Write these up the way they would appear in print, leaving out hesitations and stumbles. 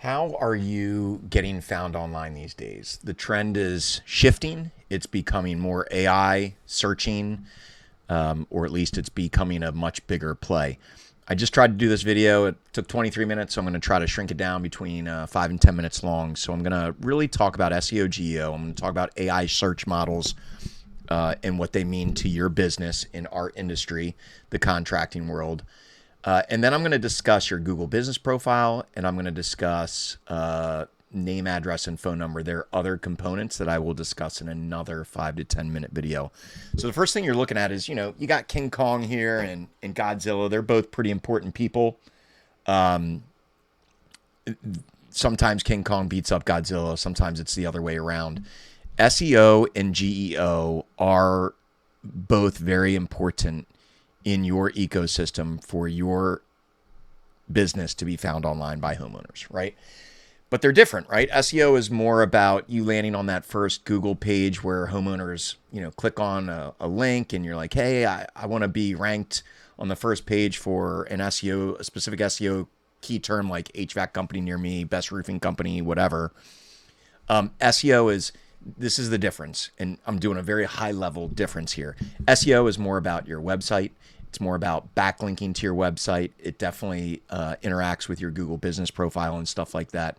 How are you getting found online these days? The trend is shifting. It's becoming more AI searching, or at least it's becoming a much bigger play. I just tried to do this video. It took 23 minutes, so I'm going to try to shrink it down between 5 and 10 minutes long. So I'm going to really talk about SEO GEO. I'm going to talk about AI search models and what they mean to your business in our industry, the contracting world. And then I'm going to discuss your Google business profile, and I'm going to discuss name, address, and phone number. There are other components that I will discuss in another 5 to 10 minute video. So the first thing you're looking at is, you got King Kong here and Godzilla. They're both pretty important people. Sometimes King Kong beats up Godzilla. Sometimes it's the other way around. SEO and GEO are both very important in your ecosystem for your business to be found online by homeowners, right? But they're different, right? SEO is more about you landing on that first Google page where homeowners, click on a link and you're like, hey, I want to be ranked on the first page for an SEO, a specific SEO key term like HVAC company near me, best roofing company, whatever. SEO is, this is the difference, and I'm doing a very high level difference here. SEO is more about your website. It's more about backlinking to your website. It definitely interacts with your Google business profile and stuff like that.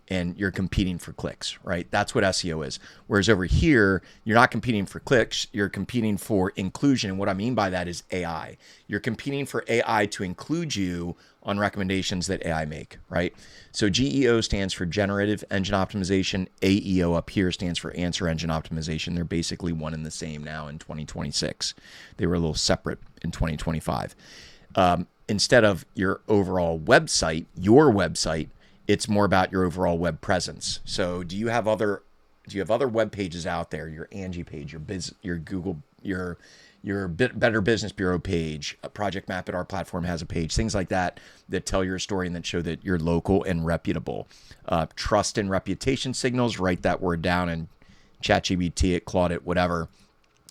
And you're competing for clicks, right? That's what SEO is. Whereas over here, you're not competing for clicks. You're competing for inclusion. And what I mean by that is AI. You're competing for AI to include you on recommendations that AI make, right? So GEO stands for Generative Engine Optimization. AEO up here stands for Answer Engine Optimization. They're basically one and the same now in 2026. They were a little separate in 2025. Instead of your overall website, your website, it's more about your overall web presence. So do you have other web pages out there? Your Angie page, your Google, your Better Business Bureau page, a Project Map at our platform has a page, things like that tell your story and that show that you're local and reputable. Trust and reputation signals, write that word down and ChatGPT it, Claude it, whatever.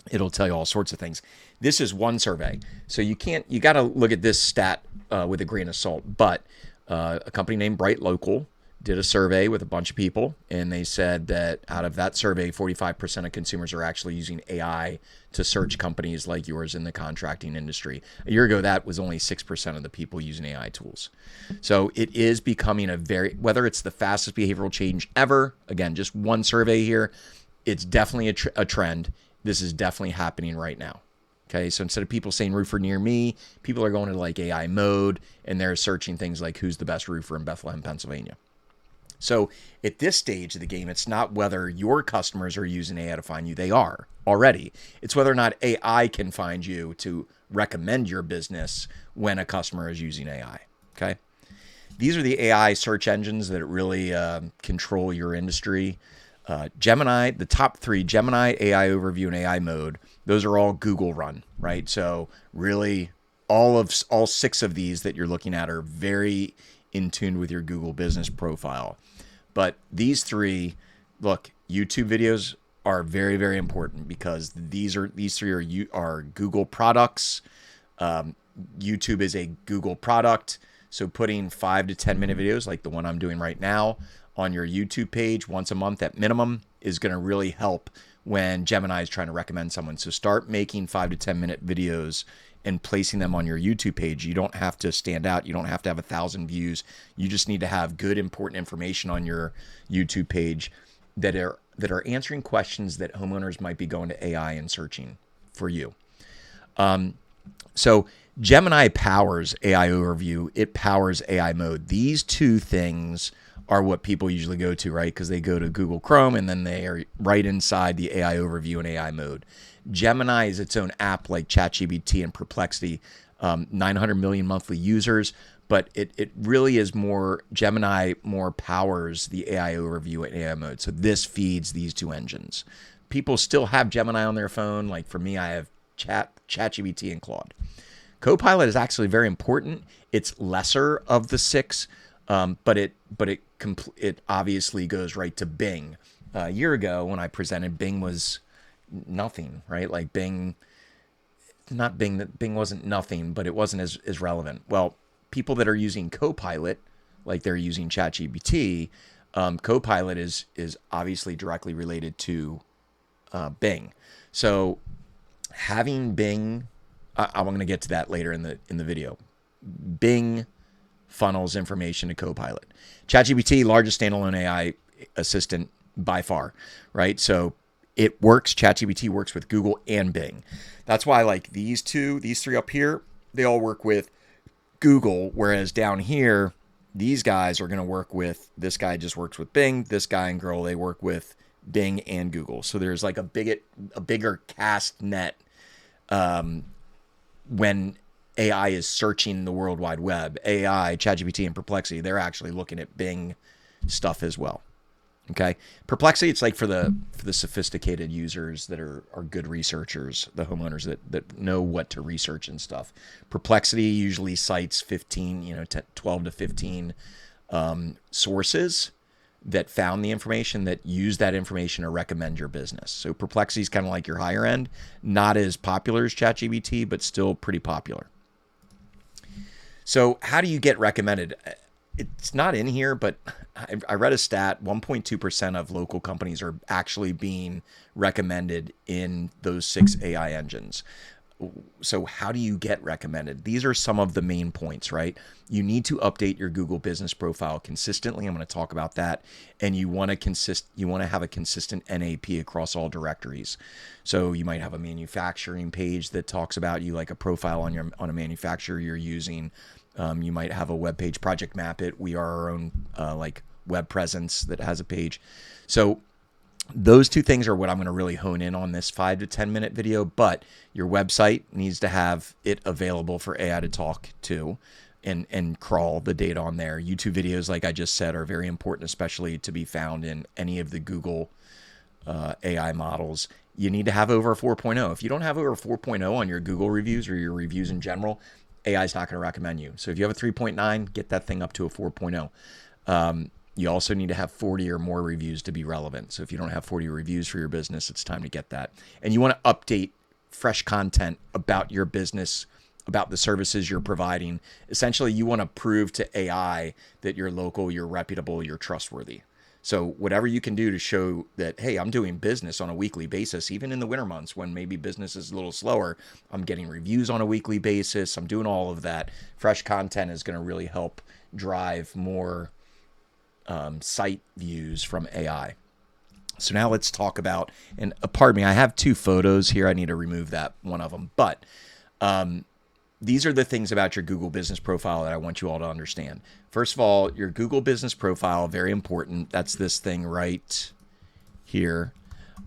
It'll tell you all sorts of things. This is one survey. So you got to look at this stat with a grain of salt. But a company named Bright Local did a survey with a bunch of people, and they said that out of that survey, 45% of consumers are actually using AI to search companies like yours in the contracting industry. A year ago, that was only 6% of the people using AI tools. So it is becoming whether it's the fastest behavioral change ever, again, just one survey here, it's definitely a trend. This is definitely happening right now. Okay, so instead of people saying roofer near me, people are going to like AI mode and they're searching things like who's the best roofer in Bethlehem, Pennsylvania. So at this stage of the game, it's not whether your customers are using AI to find you. They are already. It's whether or not AI can find you to recommend your business when a customer is using AI. Okay. These are the AI search engines that really control your industry. Gemini, the top three, Gemini, AI Overview, and AI Mode, those are all Google run, right? So really all six of these that you're looking at are very in tune with your Google business profile. But these three, look, YouTube videos are very, very important because these three are Google products. YouTube is a Google product. So putting 5 to 10 minute videos like the one I'm doing right now on your YouTube page once a month at minimum is going to really help when Gemini is trying to recommend someone. So start making 5 to 10 minute videos and placing them on your YouTube page. You don't have to stand out. You don't have to have 1,000 views. You just need to have good, important information on your YouTube page that are answering questions that homeowners might be going to AI and searching for you. So Gemini powers AI Overview. It powers AI Mode. These two things are what people usually go to, right? Because they go to Google Chrome and then they are right inside the AI Overview and AI Mode. Gemini is its own app like ChatGPT and Perplexity, 900 million monthly users, but it really is more, Gemini more powers the AI Overview and AI Mode. So this feeds these two engines. People still have Gemini on their phone. Like for me, I have ChatGPT and Claude. Copilot is actually very important. It's lesser of the six, but it obviously goes right to Bing. A year ago when I presented, Bing was nothing, right? Like Bing wasn't nothing, but it wasn't as relevant. Well, people that are using Copilot like they're using ChatGPT, Copilot is obviously directly related to Bing. So having Bing, I'm going to get to that later in the video. Bing funnels information to Copilot. ChatGPT, largest standalone AI assistant by far, right? So it works. ChatGPT works with Google and Bing. That's why like these three up here, they all work with Google, whereas down here, these guys are going to work with, this guy just works with Bing, this guy and girl, they work with Bing and Google. So there's like a bigger cast net when AI is searching the World Wide Web. AI, ChatGPT, and Perplexity, they're actually looking at Bing stuff as well. Okay, Perplexity, it's like for the sophisticated users that are good researchers, the homeowners that know what to research and stuff. Perplexity usually cites 15, 12 to 15 sources that found the information, that use that information to recommend your business. So Perplexity is kind of like your higher end, not as popular as ChatGPT, but still pretty popular. So how do you get recommended? It's not in here, but I read a stat, 1.2% of local companies are actually being recommended in those 6 AI engines. So how do you get recommended? These are some of the main points, right? You need to update your Google business profile consistently. I'm going to talk about that. And you want to have a consistent NAP across all directories. So you might have a manufacturing page that talks about you, like a profile on a manufacturer you're using. You might have a web page, Project Map It. We are our own like web presence that has a page. So those two things are what I'm going to really hone in on this 5 to 10 minute video, but your website needs to have it available for AI to talk to and crawl the data on there. YouTube videos, like I just said, are very important, especially to be found in any of the Google AI models. You need to have over a 4.0. If you don't have over a 4.0 on your Google reviews or your reviews in general, AI is not going to recommend you. So if you have a 3.9, get that thing up to a 4.0. You also need to have 40 or more reviews to be relevant. So if you don't have 40 reviews for your business, it's time to get that. And you want to update fresh content about your business, about the services you're providing. Essentially, you want to prove to AI that you're local, you're reputable, you're trustworthy. So whatever you can do to show that, hey, I'm doing business on a weekly basis, even in the winter months when maybe business is a little slower, I'm getting reviews on a weekly basis. I'm doing all of that. Fresh content is going to really help drive more site views from AI. So now let's talk about, and pardon me, I have 2 photos here. I need to remove that one of them. But these are the things about your Google business profile that I want you all to understand. First of all, your Google business profile, very important. That's this thing right here.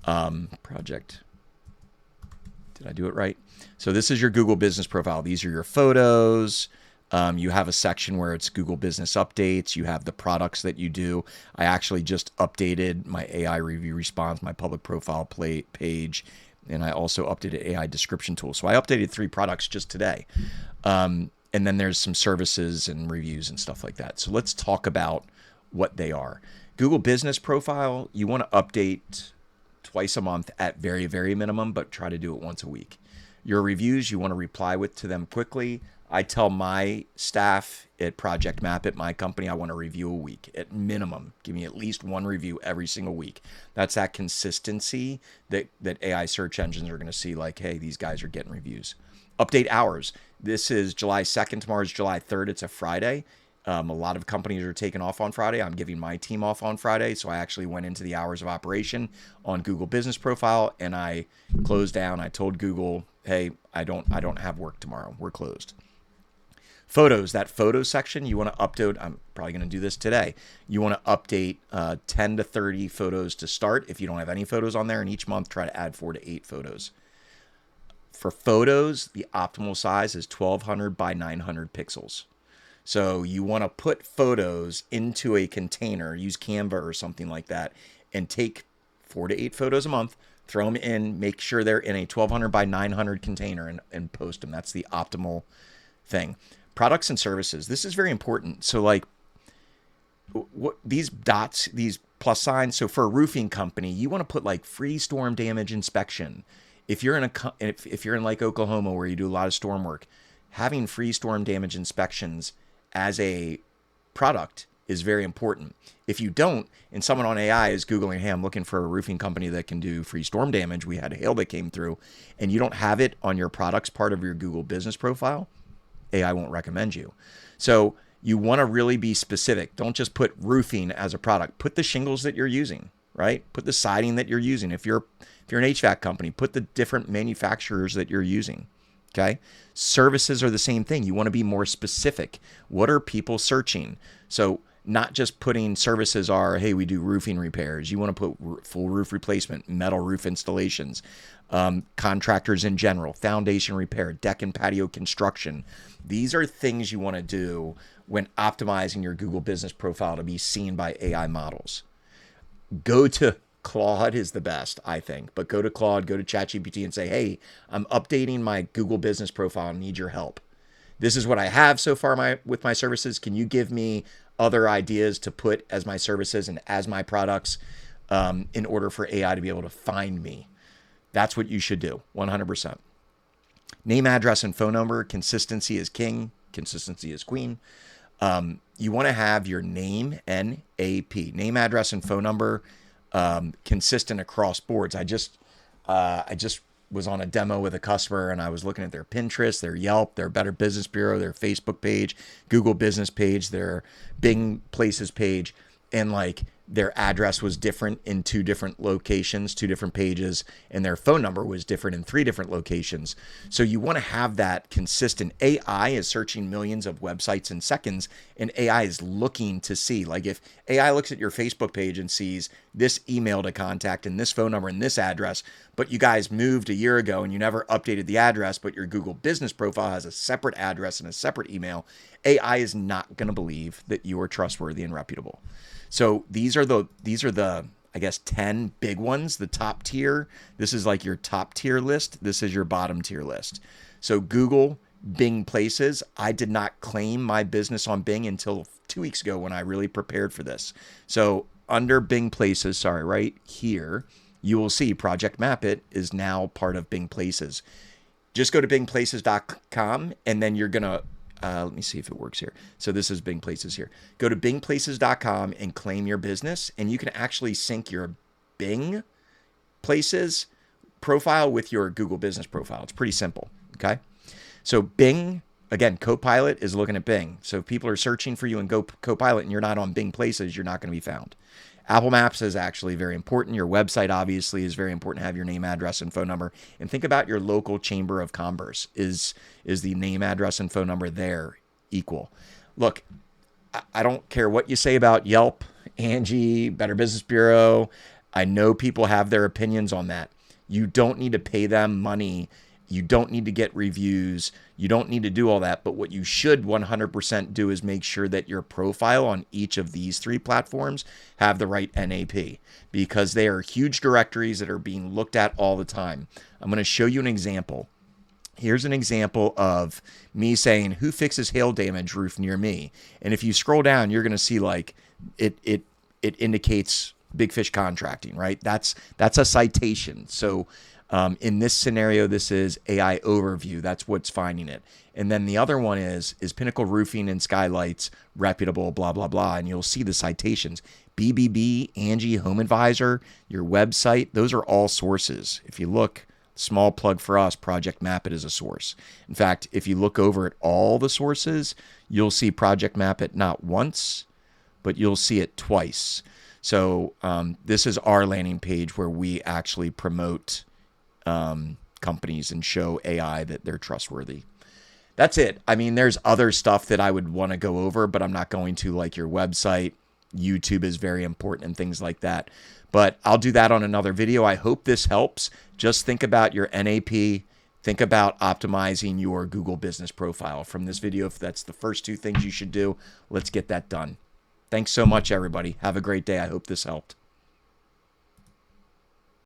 Project. Did I do it right? So this is your Google business profile. These are your photos. You have a section where it's Google business updates. You have the products that you do. I actually just updated my AI review response, my public profile page, and I also updated AI description tool. So I updated 3 products just today. And then there's some services and reviews and stuff like that. So let's talk about what they are. Google business profile, you want to update twice a month at very, very minimum, but try to do it once a week. Your reviews, you want to reply to them quickly. I tell my staff at Project Map at my company, I want to review a week at minimum. Give me at least 1 review every single week. That's that consistency that AI search engines are going to see, like, hey, these guys are getting reviews. Update hours. This is July 2nd. Tomorrow's July 3rd. It's a Friday. A lot of companies are taking off on Friday. I'm giving my team off on Friday. So I actually went into the hours of operation on Google Business Profile and I closed down. I told Google, hey, I don't have work tomorrow. We're closed. Photos, that photo section, you want to update. I'm probably going to do this today. You want to update 10 to 30 photos to start. If you don't have any photos on there, and each month try to add 4 to 8 photos. For photos, the optimal size is 1200 by 900 pixels. So you want to put photos into a container, use Canva or something like that, and take 4 to 8 photos a month, throw them in, make sure they're in a 1200 by 900 container and post them. That's the optimal thing. Products and services. This is very important. So like what these dots, these plus signs. So for a roofing company, you want to put like free storm damage inspection. If you're in like Oklahoma where you do a lot of storm work, having free storm damage inspections as a product is very important. If you don't, and someone on AI is Googling, hey, I'm looking for a roofing company that can do free storm damage. We had hail that came through, and you don't have it on your products part of your Google business profile, AI won't recommend you. So you want to really be specific. Don't just put roofing as a product. Put the shingles that you're using, right? Put the siding that you're using. If you're an HVAC company, put the different manufacturers that you're using. Okay. Services are the same thing. You want to be more specific. What are people searching? So not just putting services are, hey, we do roofing repairs. You want to put full roof replacement, metal roof installations, contractors in general, foundation repair, deck and patio construction. These are things you want to do when optimizing your Google business profile to be seen by AI models. Go to Claude is the best, I think, but go to Claude, go to ChatGPT and say, hey, I'm updating my Google business profile and need your help. This is what I have so far with my services. Can you give me other ideas to put as my services and as my products in order for AI to be able to find me? That's what you should do, 100%. Name, address, and phone number. Consistency is king. Consistency is queen. You want to have your name, N-A-P, name, address, and phone number consistent across boards. I just was on a demo with a customer and I was looking at their Pinterest, their Yelp, their Better Business Bureau, their Facebook page, Google Business page, their Bing Places page, and like their address was different in 2 different locations, 2 different pages, and their phone number was different in 3 different locations. So you want to have that consistent. AI is searching millions of websites in seconds, and AI is looking to see, like if AI looks at your Facebook page and sees this email to contact and this phone number and this address, but you guys moved a year ago and you never updated the address, but your Google business profile has a separate address and a separate email, AI is not going to believe that you are trustworthy and reputable. So these are the I guess 10 big ones, the top tier. This is like your top tier list. This is your bottom tier list. So Google, Bing Places. I did not claim my business on Bing until 2 weeks ago when I really prepared for this. So under Bing Places, right here, you will see Project Map It is now part of Bing Places. Just go to bingplaces.com and then you're going to let me see if it works here. So this is Bing Places here. Go to bingplaces.com and claim your business, and you can actually sync your Bing Places profile with your Google business profile. It's pretty simple, okay? So Bing, again, Copilot is looking at Bing. So if people are searching for you in Copilot and you're not on Bing Places, you're not going to be found. Apple Maps is actually very important. Your website obviously is very important to have your name, address, and phone number. And think about your local chamber of commerce. Is the name, address, and phone number there equal? Look, I don't care what you say about Yelp, Angie, Better Business Bureau. I know people have their opinions on that. You don't need to pay them money. You don't need to get reviews. You don't need to do all that. But what you should 100% do is make sure that your profile on each of these 3 platforms have the right NAP, because they are huge directories that are being looked at all the time. I'm going to show you an example. Here's an example of me saying, who fixes hail damage roof near me? And if you scroll down, you're going to see like it indicates Big Fish Contracting, right? That's a citation. So in this scenario, this is AI overview. That's what's finding it. And then the other one is Pinnacle Roofing and Skylights reputable, blah, blah, blah. And you'll see the citations. BBB, Angie, Home Advisor, your website. Those are all sources. If you look, small plug for us, Project Map It is a source. In fact, if you look over at all the sources, you'll see Project Map It not once, but you'll see it twice. So this is our landing page where we actually promote companies and show AI that they're trustworthy. That's it. I mean, there's other stuff that I would want to go over, but I'm not going to, like your website. YouTube is very important and things like that. But I'll do that on another video. I hope this helps. Just think about your NAP. Think about optimizing your Google business profile from this video. If that's the first 2 things you should do, let's get that done. Thanks so much, everybody. Have a great day. I hope this helped.